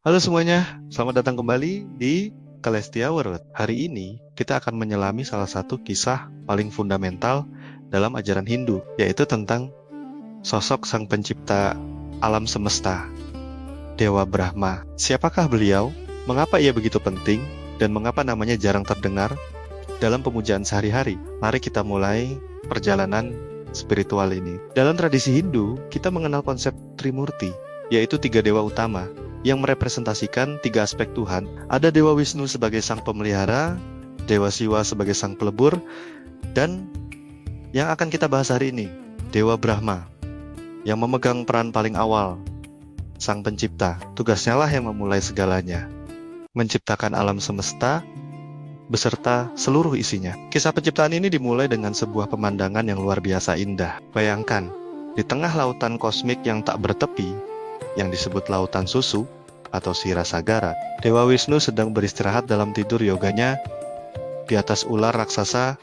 Halo semuanya, selamat datang kembali di Kalestia World. Hari ini kita akan menyelami salah satu kisah paling fundamental dalam ajaran Hindu, yaitu tentang sosok sang pencipta alam semesta, Dewa Brahma. Siapakah beliau? Mengapa ia begitu penting? Dan mengapa namanya jarang terdengar dalam pemujaan sehari-hari? Mari kita mulai perjalanan spiritual ini. Dalam tradisi Hindu, kita mengenal konsep Trimurti, yaitu 3 dewa utama yang merepresentasikan 3 aspek Tuhan. Ada Dewa Wisnu sebagai sang pemelihara, Dewa Siwa sebagai sang pelebur, dan yang akan kita bahas hari ini, Dewa Brahma, yang memegang peran paling awal, sang pencipta. Tugasnya lah yang memulai segalanya, menciptakan alam semesta beserta seluruh isinya. Kisah penciptaan ini dimulai dengan sebuah pemandangan yang luar biasa indah. Bayangkan, di tengah lautan kosmik yang tak bertepi, yang disebut lautan susu atau Sirasagara, Dewa Wisnu sedang beristirahat dalam tidur yoganya di atas ular raksasa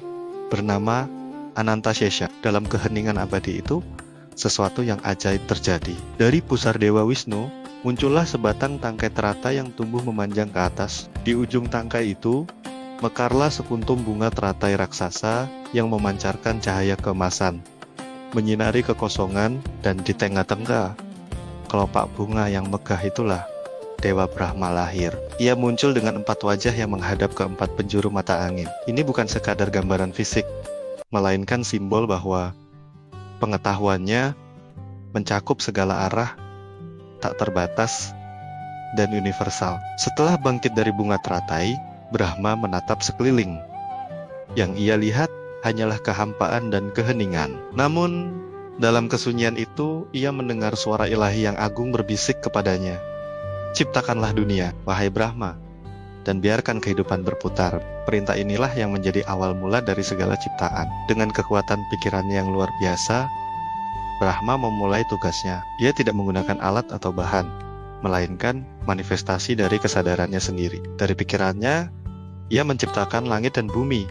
bernama Anantashesha. Dalam keheningan abadi itu, sesuatu yang ajaib terjadi. Dari pusar Dewa Wisnu, muncullah sebatang tangkai teratai yang tumbuh memanjang ke atas. Di ujung tangkai itu, mekarlah sekuntum bunga teratai raksasa yang memancarkan cahaya keemasan, menyinari kekosongan, dan di tengah-tengah kelopak bunga yang megah itulah Dewa Brahma lahir. Ia muncul dengan 4 wajah yang menghadap ke 4 penjuru mata angin. Ini bukan sekadar gambaran fisik, melainkan simbol bahwa pengetahuannya mencakup segala arah, tak terbatas, dan universal. Setelah bangkit dari bunga teratai, Brahma menatap sekeliling. Yang ia lihat hanyalah kehampaan dan keheningan. Namun, dalam kesunyian itu, ia mendengar suara ilahi yang agung berbisik kepadanya. Ciptakanlah dunia, wahai Brahma, dan biarkan kehidupan berputar. Perintah inilah yang menjadi awal mula dari segala ciptaan. Dengan kekuatan pikirannya yang luar biasa, Brahma memulai tugasnya. Ia tidak menggunakan alat atau bahan, melainkan manifestasi dari kesadarannya sendiri. Dari pikirannya, ia menciptakan langit dan bumi,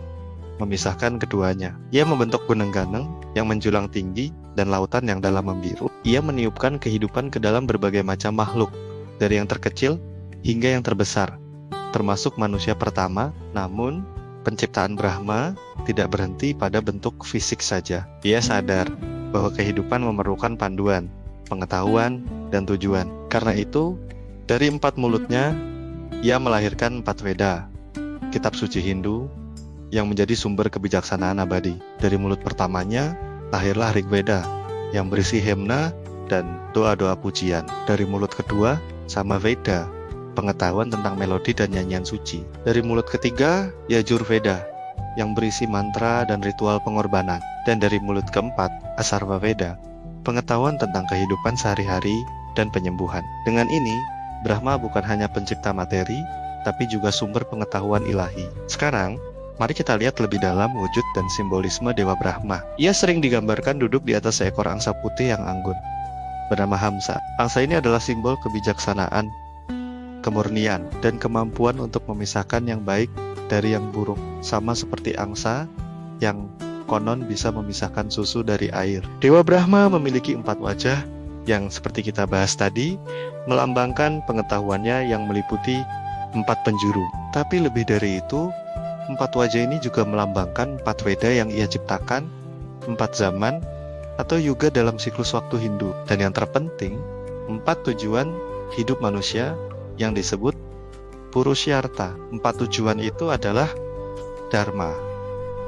memisahkan keduanya. Ia membentuk gunung-ganeng yang menjulang tinggi dan lautan yang dalam membiru. Ia meniupkan kehidupan ke dalam berbagai macam makhluk, dari yang terkecil hingga yang terbesar, termasuk manusia pertama. Namun, penciptaan Brahma tidak berhenti pada bentuk fisik saja. Ia sadar bahwa kehidupan memerlukan panduan, pengetahuan, dan tujuan. Karena itu, dari 4 mulutnya, ia melahirkan 4 Veda, kitab suci Hindu, yang menjadi sumber kebijaksanaan abadi. Dari mulut pertamanya, lahirlah Rigveda, yang berisi himna dan doa-doa pujian. Dari mulut kedua, Samaveda, pengetahuan tentang melodi dan nyanyian suci. Dari mulut ketiga, Yajurveda, yang berisi mantra dan ritual pengorbanan. Dan dari mulut keempat, Asarvaveda, pengetahuan tentang kehidupan sehari-hari dan penyembuhan. Dengan ini, Brahma bukan hanya pencipta materi, tapi juga sumber pengetahuan ilahi. Sekarang, mari kita lihat lebih dalam wujud dan simbolisme Dewa Brahma. Ia sering digambarkan duduk di atas seekor angsa putih yang anggun, bernama Hamsa. Angsa ini adalah simbol kebijaksanaan, kemurnian, dan kemampuan untuk memisahkan yang baik dari yang buruk. Sama seperti angsa yang konon bisa memisahkan susu dari air. Dewa Brahma memiliki 4 wajah yang seperti kita bahas tadi, melambangkan pengetahuannya yang meliputi 4 penjuru. Tapi lebih dari itu, 4 wajah ini juga melambangkan 4 Veda yang ia ciptakan, 4 zaman, atau juga dalam siklus waktu Hindu. Dan yang terpenting, 4 tujuan hidup manusia yang disebut Purusyartha. 4 tujuan itu adalah Dharma,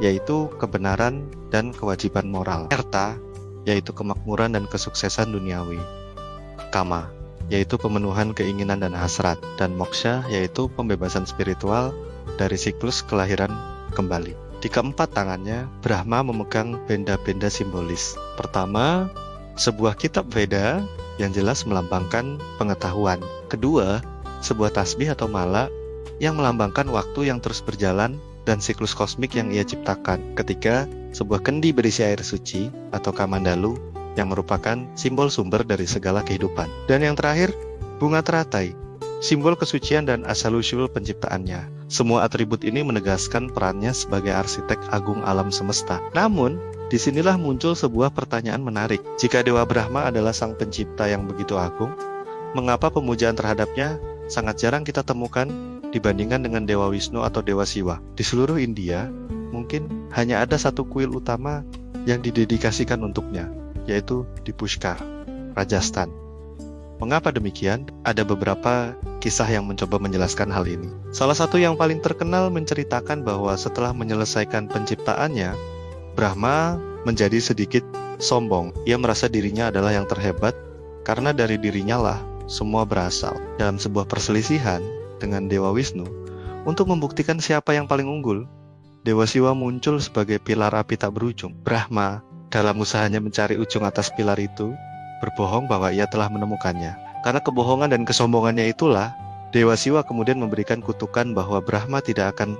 yaitu kebenaran dan kewajiban moral. Artha, yaitu kemakmuran dan kesuksesan duniawi. Kama, yaitu pemenuhan keinginan dan hasrat. Dan moksha, yaitu pembebasan spiritual dari siklus kelahiran kembali. Di keempat tangannya, Brahma memegang benda-benda simbolis. Pertama, sebuah kitab Veda yang jelas melambangkan pengetahuan. Kedua, sebuah tasbih atau mala yang melambangkan waktu yang terus berjalan dan siklus kosmik yang ia ciptakan. Ketiga, sebuah kendi berisi air suci atau kamandalu yang merupakan simbol sumber dari segala kehidupan. Dan yang terakhir, bunga teratai, simbol kesucian dan asal-usul penciptaannya. Semua atribut ini menegaskan perannya sebagai arsitek agung alam semesta. Namun, disinilah muncul sebuah pertanyaan menarik. Jika Dewa Brahma adalah sang pencipta yang begitu agung, mengapa pemujaan terhadapnya sangat jarang kita temukan dibandingkan dengan Dewa Wisnu atau Dewa Siwa. Di seluruh India, mungkin hanya ada satu kuil utama yang didedikasikan untuknya, yaitu di Pushkar, Rajasthan. Mengapa demikian? Ada beberapa kisah yang mencoba menjelaskan hal ini. Salah satu yang paling terkenal menceritakan bahwa setelah menyelesaikan penciptaannya, Brahma menjadi sedikit sombong. Ia merasa dirinya adalah yang terhebat karena dari dirinya lah semua berasal. Dalam sebuah perselisihan dengan Dewa Wisnu, untuk membuktikan siapa yang paling unggul, Dewa Siwa muncul sebagai pilar api tak berujung. Brahma, dalam usahanya mencari ujung atas pilar itu, berbohong bahwa ia telah menemukannya. Karena kebohongan dan kesombongannya itulah, Dewa Siwa kemudian memberikan kutukan bahwa Brahma tidak akan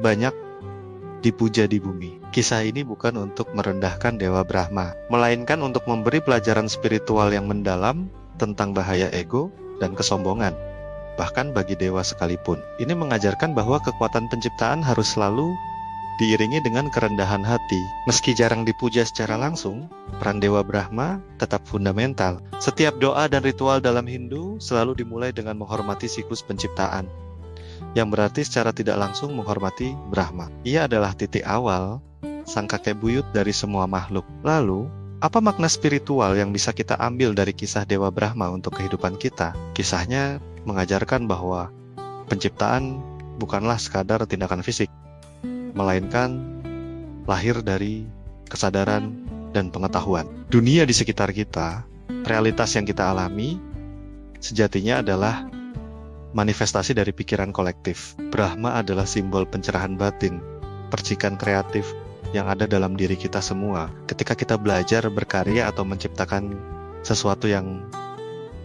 banyak dipuja di bumi. Kisah ini bukan untuk merendahkan Dewa Brahma, melainkan untuk memberi pelajaran spiritual yang mendalam tentang bahaya ego dan kesombongan, bahkan bagi dewa sekalipun. Ini mengajarkan bahwa kekuatan penciptaan harus selalu diiringi dengan kerendahan hati. Meski jarang dipuja secara langsung, peran Dewa Brahma tetap fundamental. Setiap doa dan ritual dalam Hindu selalu dimulai dengan menghormati siklus penciptaan, yang berarti secara tidak langsung menghormati Brahma. Ia adalah titik awal sang kakek buyut dari semua makhluk. Lalu, apa makna spiritual yang bisa kita ambil dari kisah Dewa Brahma untuk kehidupan kita? Kisahnya mengajarkan bahwa penciptaan bukanlah sekadar tindakan fisik, melainkan lahir dari kesadaran dan pengetahuan. Dunia di sekitar kita, realitas yang kita alami, sejatinya adalah manifestasi dari pikiran kolektif. Brahma adalah simbol pencerahan batin, percikan kreatif yang ada dalam diri kita semua. Ketika kita belajar berkarya atau menciptakan sesuatu yang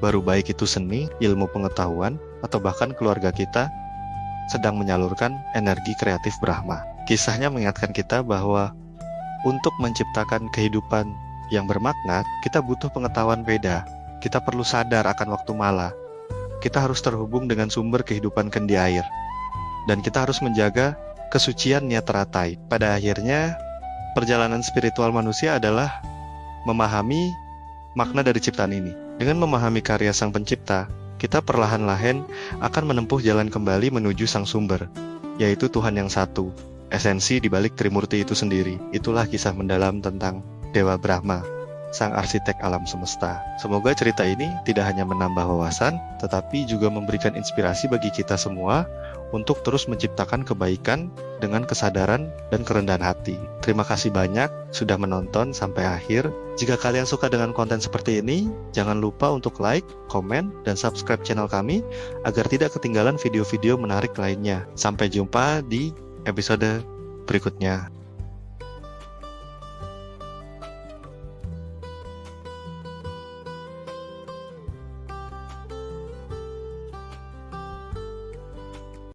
baru, baik itu seni, ilmu pengetahuan, atau bahkan keluarga kita sedang menyalurkan energi kreatif Brahma. Kisahnya mengingatkan kita bahwa untuk menciptakan kehidupan yang bermakna, kita butuh pengetahuan Veda. Kita perlu sadar akan waktu mala. Kita harus terhubung dengan sumber kehidupan kendi air. Dan kita harus menjaga kesucian niat teratai. Pada akhirnya, perjalanan spiritual manusia adalah memahami makna dari ciptaan ini. Dengan memahami karya Sang Pencipta, kita perlahan-lahan akan menempuh jalan kembali menuju Sang Sumber, yaitu Tuhan yang satu, esensi di balik Trimurti itu sendiri. Itulah kisah mendalam tentang Dewa Brahma, sang arsitek alam semesta. Semoga cerita ini tidak hanya menambah wawasan, tetapi juga memberikan inspirasi bagi kita semua untuk terus menciptakan kebaikan dengan kesadaran dan kerendahan hati. Terima kasih banyak sudah menonton sampai akhir. Jika kalian suka dengan konten seperti ini, jangan lupa untuk like, komen, dan subscribe channel kami agar tidak ketinggalan video-video menarik lainnya. Sampai jumpa di episode berikutnya.